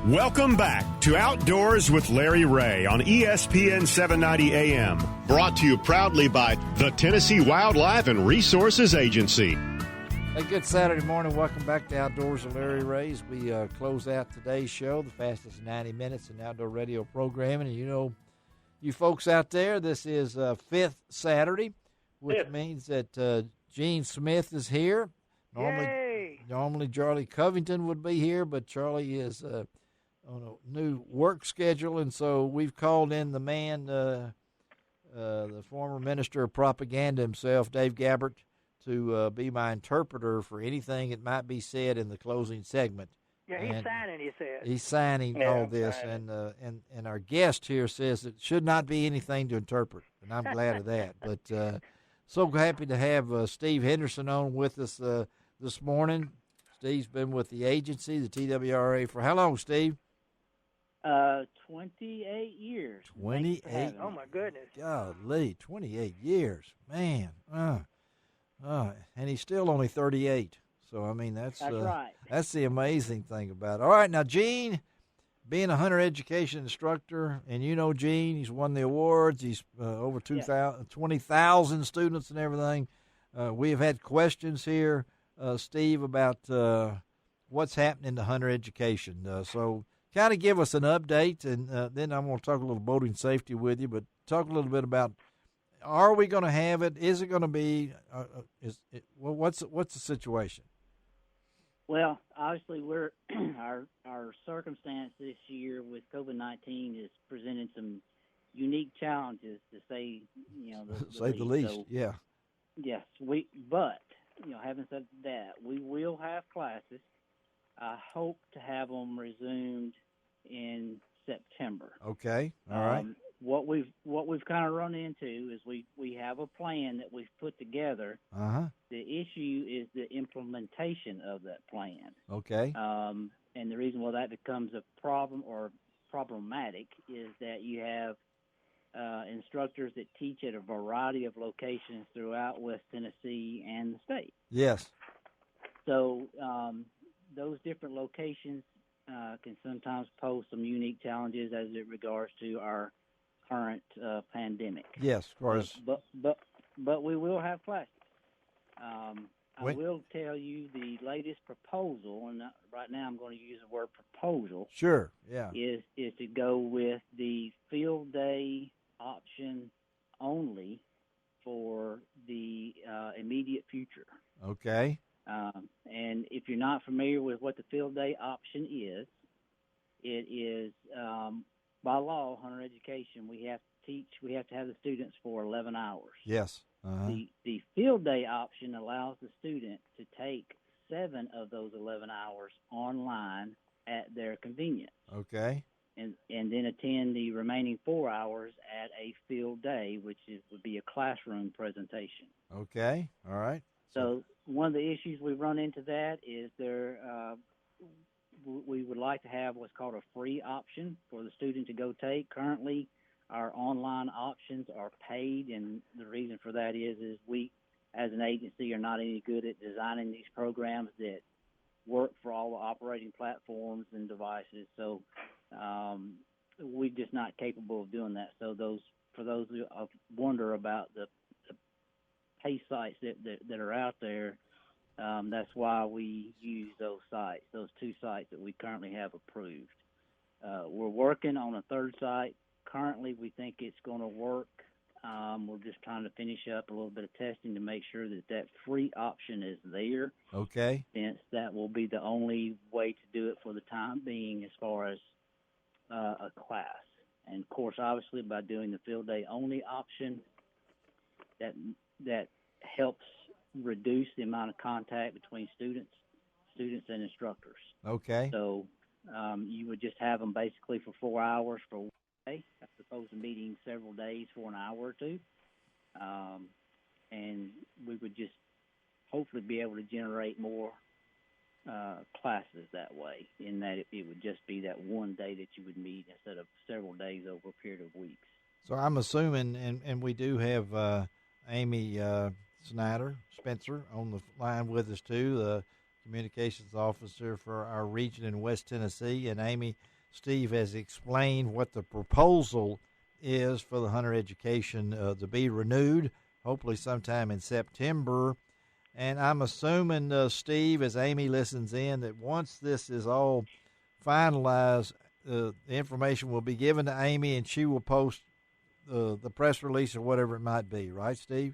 Welcome back to Outdoors with Larry Ray on ESPN 790 AM. Brought to you proudly by the Tennessee Wildlife and Resources Agency. Hey, good Saturday morning. Welcome back to Outdoors with Larry Ray. As we close out today's show, the fastest 90 minutes in outdoor radio programming. And you know, you folks out there, this is fifth Saturday, which means that Gene Smith is here. Normally Charlie Covington would be here, but Charlie is on a new work schedule, and so we've called in the man, the former minister of propaganda himself, Dave Gabbert, to be my interpreter for anything that might be said in the closing segment. Yeah, he's signing, he says. He's signing all this, and our guest here says it should not be anything to interpret, and I'm glad of that. But so happy to have Steve Henderson on with us this morning. Steve's been with the agency, the TWRA, for how long, Steve? 28 years. 28. Oh my goodness. Golly, 28 years, man. And he's still only 38. So I mean, that's right. That's the amazing thing about it. All right, now Gene, being a hunter education instructor, and you know Gene, he's won the awards. He's over 20,000 students and everything. We have had questions here, Steve, about what's happening to hunter education. So kind of give us an update, and then I'm going to talk a little boating safety with you, but talk a little bit about, are we going to have it? Is it going to be, what's the situation? Well, obviously we're our circumstance this year with COVID-19 is presenting some unique challenges, to say, the least. So, yeah. Yes, but having said that, we will have classes. I hope to have them resumed in September. Okay, all right. What we've kind of run into is we have a plan that we've put together. The issue is the implementation of that plan. Okay. And the reason why that becomes a problem or problematic is that you have instructors that teach at a variety of locations throughout West Tennessee and the state. Yes. So those different locations can sometimes pose some unique challenges as it regards to our current pandemic. Yes, of course. But we will have classes. I will tell you the latest proposal, and right now I'm going to use the word proposal. Sure, yeah. Is to go with the field day option only for the immediate future. Okay. And if you're not familiar with what the field day option is, it is by law, hunter education, we have to have the students for 11 hours. Yes. The field day option allows the student to take 7 of those 11 hours online at their convenience. Okay. And then attend the remaining 4 hours at a field day, which would be a classroom presentation. Okay. All right. So one of the issues we run into that is we would like to have what's called a free option for the student to go take. Currently, our online options are paid, and the reason for that is we, as an agency, are not any good at designing these programs that work for all the operating platforms and devices. So we're just not capable of doing that. So for those who wonder about the pay sites that are out there, that's why we use those sites, those 2 sites that we currently have approved. We're working on a 3rd site. Currently, we think it's going to work. We're just trying to finish up a little bit of testing to make sure that free option is there. Okay. Since that will be the only way to do it for the time being as far as a class. And, of course, obviously, by doing the field day only option, that helps reduce the amount of contact between students and instructors. Okay. So you would just have them basically for 4 hours for one day, as opposed to meeting several days for an hour or 2. And we would just hopefully be able to generate more classes that way, in that it would just be that one day that you would meet instead of several days over a period of weeks. So I'm assuming, and we do have Amy Spencer on the line with us too, the Communications Officer for our region in West Tennessee. And Amy, Steve has explained what the proposal is for the hunter education to be renewed, hopefully sometime in September. And I'm assuming, Steve, as Amy listens in, that once this is all finalized, the information will be given to Amy, and she will post the press release or whatever it might be. Right, Steve?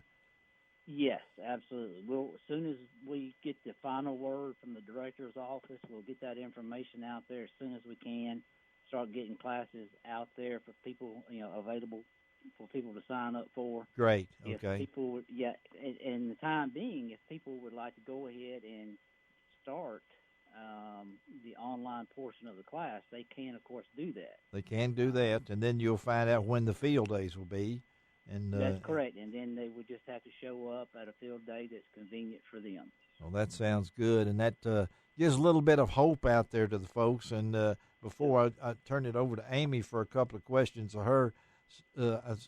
Yes, absolutely. As soon as we get the final word from the director's office, we'll get that information out there as soon as we can. Start getting classes out there for people, available for people to sign up for. Great. If okay. People would, in the time being, if people would like to go ahead and start the online portion of the class, they can, of course, do that. They can do that, and then you'll find out when the field days will be. And that's correct, and then they would just have to show up at a field day that's convenient for them. Well, that sounds good, and that gives a little bit of hope out there to the folks. And before I turn it over to Amy for a couple of questions of her,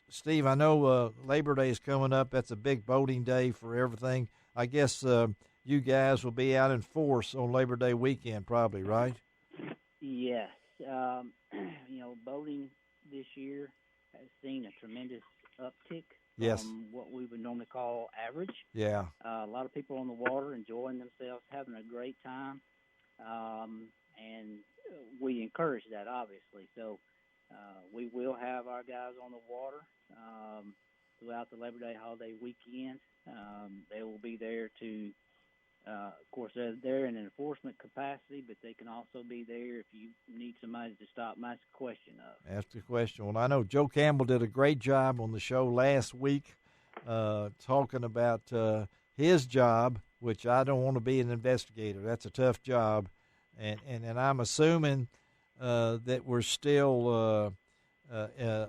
Steve, I know Labor Day is coming up. That's a big boating day for everything. I guess you guys will be out in force on Labor Day weekend, probably, right? Yes. Boating this year has seen a tremendous uptick from what we would normally call average. Yeah. A lot of people on the water enjoying themselves, having a great time, and we encourage that, obviously. So we will have our guys on the water throughout the Labor Day holiday weekend. They will be there to, of course, they're in an enforcement capacity, but they can also be there if you need somebody to stop and ask a question of. Ask a question. Well, I know Joe Campbell did a great job on the show last week talking about his job, which I don't want to be an investigator. That's a tough job. And I'm assuming that we're still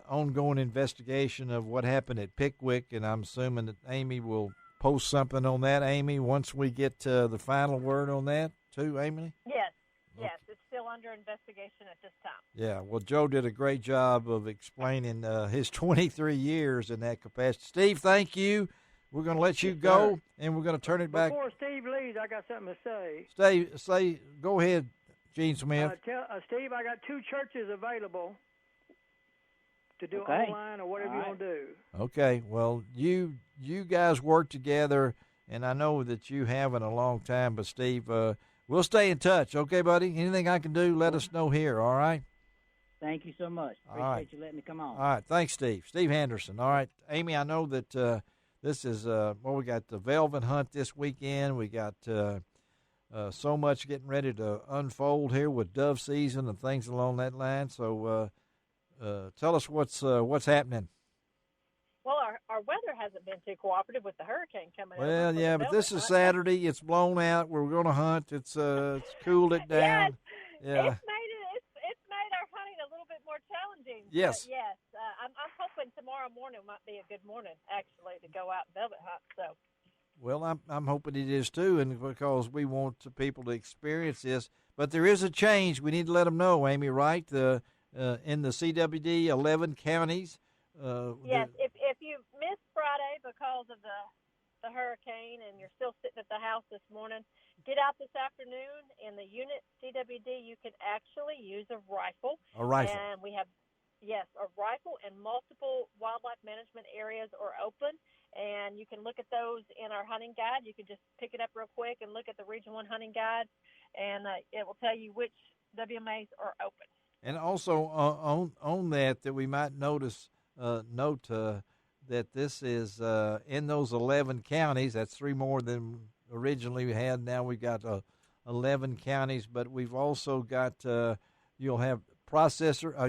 ongoing investigation of what happened at Pickwick, and I'm assuming that Amy will post something on that, Amy, once we get the final word on that, too, Amy? Yes, it's still under investigation at this time. Yeah, well, Joe did a great job of explaining his 23 years in that capacity. Steve, thank you. We're going to let you go, and we're going to turn it back. Before Steve leaves, I got something to say. Go ahead, Gene Smith. Steve, I got 2 churches available to do online or whatever you want to do. Okay, well, you guys work together, and I know that you haven't a long time, but Steve, we'll stay in touch, okay, buddy? Anything I can do, let us know here, all right? Thank you so much. Appreciate you letting me come on. All right, thanks, Steve. Steve Henderson. All right, Amy, I know that this is, we got the Velvet Hunt this weekend. We got so much getting ready to unfold here with dove season and things along that line, so tell us what's happening. Well, our weather hasn't been too cooperative with the hurricane coming. Well, yeah, but this is Saturday. It's blown out. We're going to hunt. It's cooled it down. Yeah. It's made our hunting a little bit more challenging. Yes. But yes. I'm hoping tomorrow morning might be a good morning actually to go out and velvet hunt. So. Well, I'm hoping it is too, and because we want people to experience this. But there is a change. We need to let them know, Amy. Right? In the CWD 11 counties. Yes, if you missed Friday because of the hurricane and you're still sitting at the house this morning, get out this afternoon. In the unit CWD, you can actually use a rifle. A rifle. And we have, a rifle, and multiple wildlife management areas are open. And you can look at those in our hunting guide. You can just pick it up real quick and look at the Region 1 hunting guide, and it will tell you which WMAs are open. And also on that we might note that this is in those 11 counties. That's 3 more than originally we had. Now we've got 11 counties, but we've also got you'll have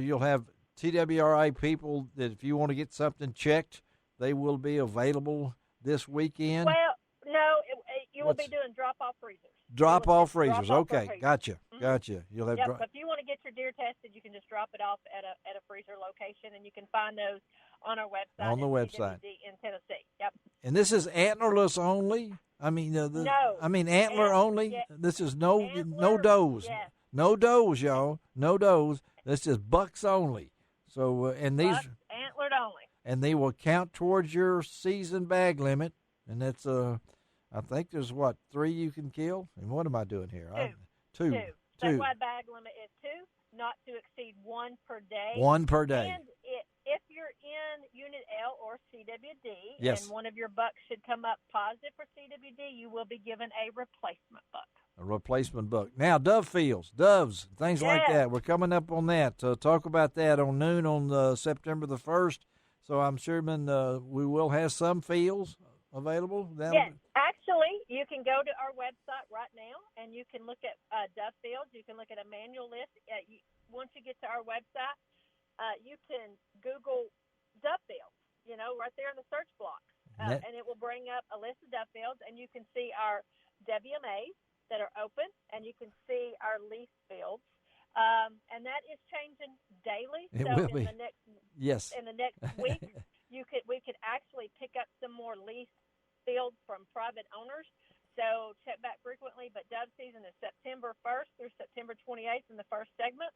you'll have TWRA people that if you want to get something checked, they will be available this weekend. Well, no, you will be doing drop-off freezers. Drop-off freezers. Okay, freezers. Gotcha. Mm-hmm. Gotcha. You'll have. But if you want to get your deer tested, you can just drop it off at a freezer location, and you can find those on our website. On the website in Tennessee. Yep. And this is antlerless only. I mean, no. I mean antler only. Yeah. This is no does. Yes. No does, y'all. No does. This is bucks only. So and these antlered only. And they will count towards your season bag limit, and that's I think there's, 3 you can kill? And what am I doing here? Two. Two. Statewide bag limit is 2, not to exceed 1 per day. 1 per day. And if you're in Unit L or CWD, yes. and one of your bucks should come up positive for CWD, you will be given a replacement buck. A replacement buck. Now, dove fields, doves, things like that. We're coming up on that. Talk about that on noon on September the 1st. So I'm sure we will have some fields available. Yes, actually, you can go to our website right now, and you can look at dove fields. You can look at a manual list. Once you get to our website, you can Google dove fields, right there in the search box, and it will bring up a list of dove fields, and you can see our WMAs that are open, and you can see our lease fields. And that is changing daily. It will be. In the next week, we could actually pick up some more lease fields from private owners. So check back frequently. But dove season is September 1st through September 28th in the first segment.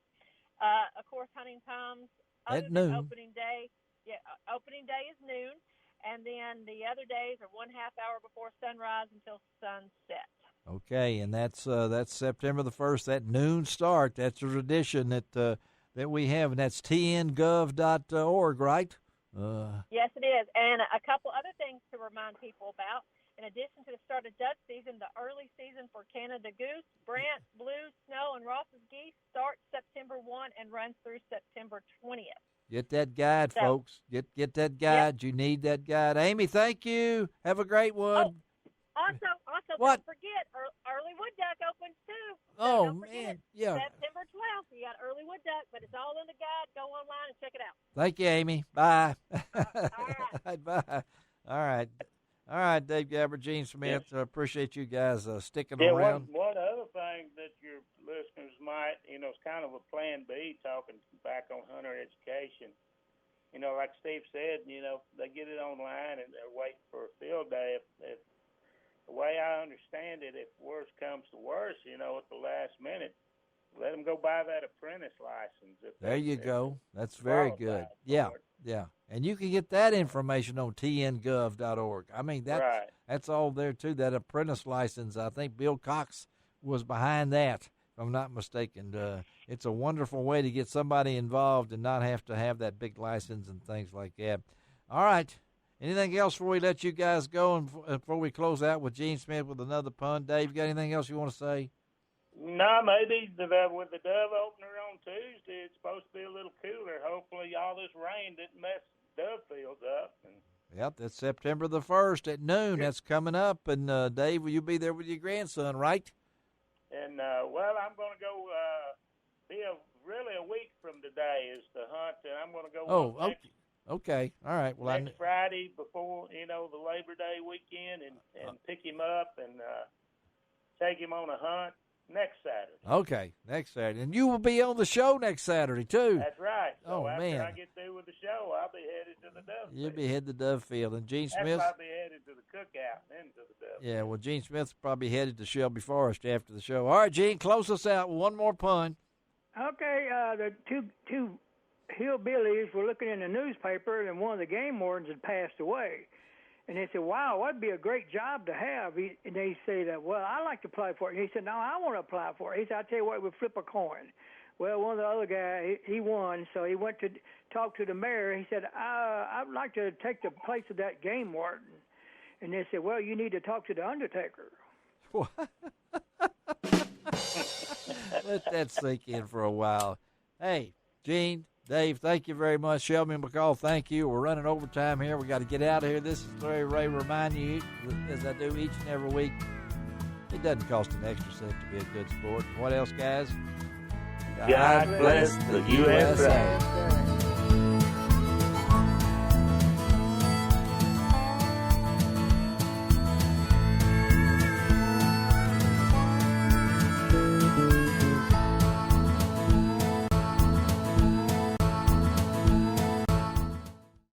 Of course, hunting times at noon. Opening day. Yeah, opening day is noon, and then the other days are 1/2 hour before sunrise until sunset. Okay, and that's September the 1st, that noon start. That's a tradition that we have, and that's tngov.org, right? Yes, it is. And a couple other things to remind people about. In addition to the start of dove season, the early season for Canada goose, Brant, Blue, Snow, and Ross's geese starts September 1 and runs through September 20th. Get that guide, folks. Get that guide. Yep. You need that guide. Amy, thank you. Have a great one. Also, what? Don't forget, early wood duck opens too. So man, yeah. September 12th, you got early wood duck, but it's all in the guide. Go online and check it out. Thank you, Amy. Bye. All right. Bye. All right, Dave Gabbard, Gene Smith. Yes. Appreciate you guys sticking around. One other thing that your listeners might, it's kind of a plan B, talking back on hunter education. Like Steve said, they get it online and they're waiting for a field day. If the way I understand it, if worse comes to worse, at the last minute, let them go buy that apprentice license. There you go. That's very good. Yeah. And you can get that information on tngov.org. I mean, that's all there, too, that apprentice license. I think Bill Cox was behind that, if I'm not mistaken. It's a wonderful way to get somebody involved and not have to have that big license and things like that. All right. Anything else before we let you guys go and before we close out with Gene Smith with another pun? Dave, you got anything else you want to say? No, maybe with the dove opener on Tuesday, it's supposed to be a little cooler. Hopefully all this rain didn't mess dove fields up. Yep, that's September the 1st at noon. That's coming up. And, Dave, will you be there with your grandson, right? And, I'm going to go really a week from today is the hunt, and I'm going to go Okay. All right. Well, next Friday before, the Labor Day weekend and pick him up and take him on a hunt next Saturday. Okay, next Saturday. And you will be on the show next Saturday, too. That's right. So after I get through with the show, I'll be headed to the dove field. You'll be headed to dove field. And Gene Smith? I'll be headed to the cookout and then to the dove field. Yeah, well, Gene Smith's probably headed to Shelby Forest after the show. All right, Gene, close us out with one more pun. Okay, the two hillbillies were looking in the newspaper, and one of the game wardens had passed away. And they said, wow, that'd be a great job to have. And they said, well, I'd like to apply for it. And he said, no, I want to apply for it. He said, I'll tell you what, we'll flip a coin. Well, one of the other guys, he won, so he went to talk to the mayor. He said, I'd like to take the place of that game warden. And they said, well, you need to talk to the undertaker. What? Let that sink in for a while. Hey, Gene, Dave, thank you very much. Shelby McCall, thank you. We're running overtime here. We got to get out of here. This is Larry Ray reminding you, as I do each and every week, it doesn't cost an extra cent to be a good sport. What else, guys? God bless the USA.